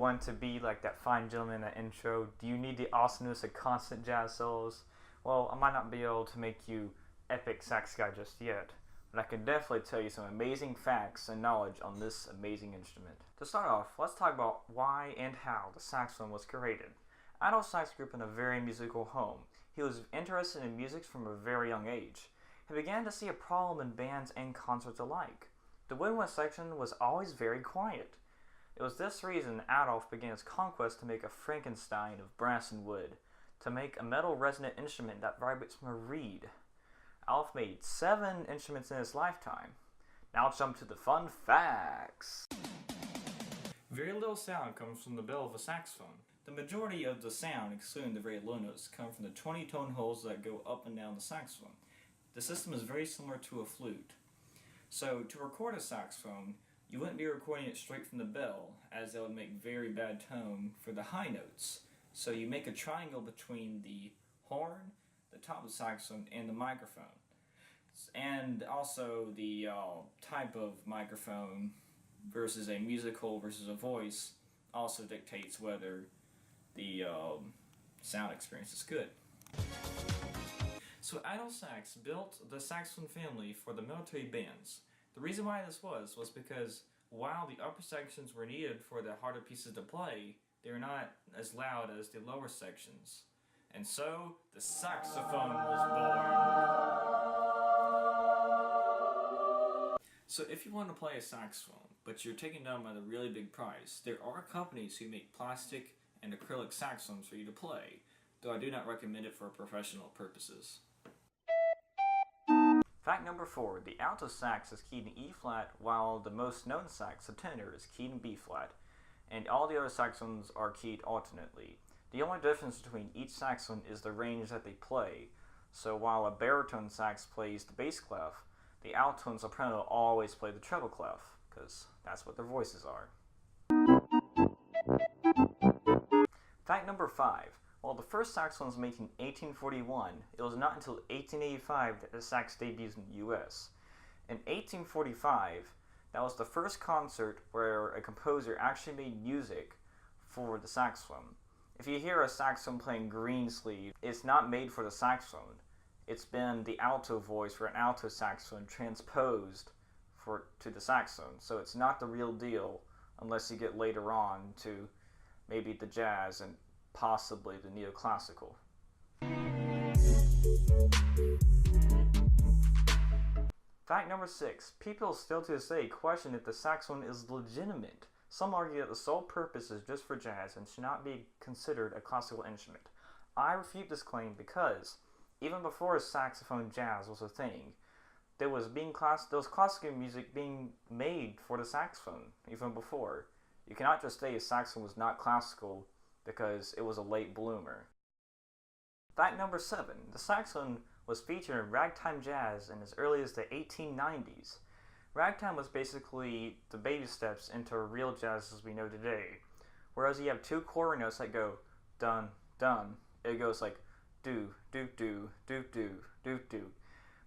want to be like that fine gentleman in that intro? Do you need the awesomeness of constant jazz solos? Well, I might not be able to make you epic sax guy just yet, but I can definitely tell you some amazing facts and knowledge on this amazing instrument. To start off, let's talk about why and how the saxophone was created. Adolf Sax grew up in a very musical home. He was interested in music from a very young age. He began to see a problem in bands and concerts alike. The woodwind section was always very quiet. It was this reason Adolf began his conquest to make a Frankenstein of brass and wood, to make a metal resonant instrument that vibrates from a reed. Adolf made 7 instruments in his lifetime. Now let's jump to the fun facts. Very little sound comes from the bell of a saxophone. The majority of the sound, excluding the very low notes, come from the 20 tone holes that go up and down the saxophone. The system is very similar to a flute. So to record a saxophone, you wouldn't be recording it straight from the bell, as that would make very bad tone for the high notes. So you make a triangle between the horn, the top of the saxophone, and the microphone. And also the type of microphone versus a musical versus a voice also dictates whether the sound experience is good. So Adolf Sax built the saxophone family for the military bands. The reason why this was because while the upper sections were needed for the harder pieces to play, they were not as loud as the lower sections. And so, the saxophone was born. So if you want to play a saxophone, but you're taken down by the really big price, there are companies who make plastic and acrylic saxophones for you to play, though I do not recommend it for professional purposes. Fact number 4, the alto sax is keyed in E flat, while the most known sax, the tenor, is keyed in B flat, and all the other saxophones are keyed alternately. The only difference between each saxophone is the range that they play, so while a baritone sax plays the bass clef, the alto and soprano always play the treble clef, because that's what their voices are. Fact number 5. While the first saxophone was made in 1841, it was not until 1885 that the sax debuted in the US. In 1845, that was the first concert where a composer actually made music for the saxophone. If you hear a saxophone playing Greensleeve, it's not made for the saxophone. It's been the alto voice for an alto saxophone transposed to the saxophone. So it's not the real deal unless you get later on to maybe the jazz and possibly the neoclassical. Fact number 6. People still to this day question if the saxophone is legitimate. Some argue that the sole purpose is just for jazz and should not be considered a classical instrument. I refute this claim because even before saxophone jazz was a thing, there was classical music being made for the saxophone even before. You cannot just say a saxophone was not classical because it was a late bloomer. Fact number 7. The saxophone was featured in ragtime jazz in as early as the 1890s. Ragtime was basically the baby steps into real jazz as we know today. Whereas you have 2 quarter notes that go dun, dun, it goes like do, do, do, do, do, do, do.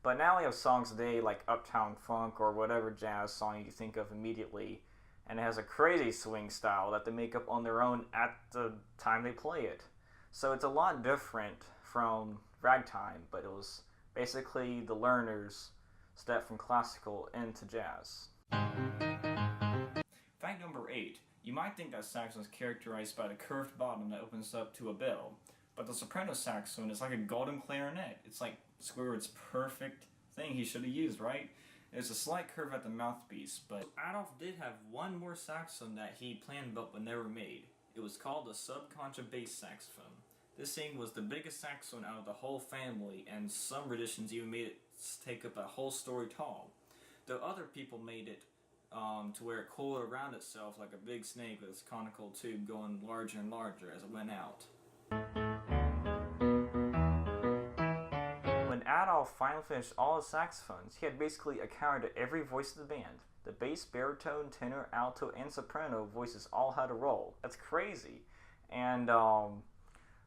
But now we have songs today like Uptown Funk or whatever jazz song you think of immediately, and it has a crazy swing style that they make up on their own at the time they play it. So it's a lot different from ragtime, but it was basically the learners step from classical into jazz. Fact number 8. You might think that saxophone is characterized by the curved bottom that opens up to a bell, but the soprano saxophone is like a golden clarinet. It's like Squidward's perfect thing he should have used, right? There's a slight curve at the mouthpiece, but Adolf did have one more saxophone that he planned but never made. It was called the subcontra bass saxophone. This thing was the biggest saxophone out of the whole family, and some renditions even made it take up a whole story tall. Though other people made it to where it coiled around itself like a big snake with its conical tube going larger and larger as it went out. When Adolf finally finished all his saxophones, he had basically accounted to every voice of the band. The bass, baritone, tenor, alto, and soprano voices all had a role. That's crazy. And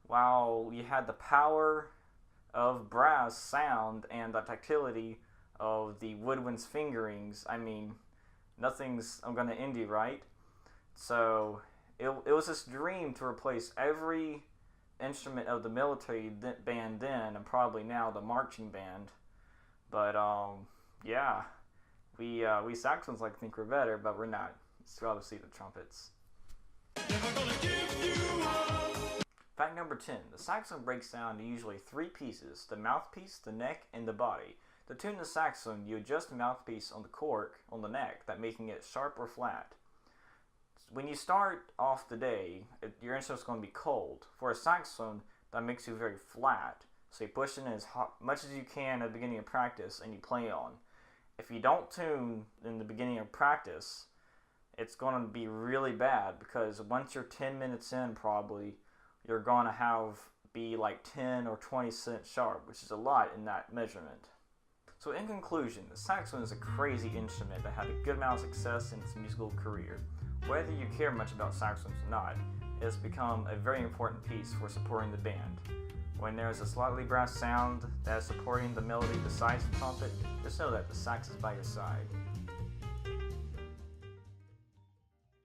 while you had the power of brass sound and the tactility of the woodwind's fingerings, I mean, nothing's gonna end you, right? So it was this dream to replace every instrument of the military band then, and probably now the marching band. But yeah, we saxophones like to think we're better, but we're not. It's obviously the trumpets. Fact number 10. The saxophone breaks down into usually 3 pieces: the mouthpiece, the neck, and the body. To tune the saxophone, you adjust the mouthpiece on the cork on the neck, that making it sharp or flat. When you start off the day, your instrument's going to be cold. For a saxophone, that makes you very flat. So you push in as much as you can at the beginning of practice and you play on. If you don't tune in the beginning of practice, it's going to be really bad, because once you're 10 minutes in probably, you're going to be like 10 or 20 cents sharp, which is a lot in that measurement. So in conclusion, the saxophone is a crazy instrument that had a good amount of success in its musical career. Whether you care much about saxophones or not, it has become a very important piece for supporting the band. When there's a slightly brass sound that is supporting the melody besides the trumpet, just know that the sax is by your side.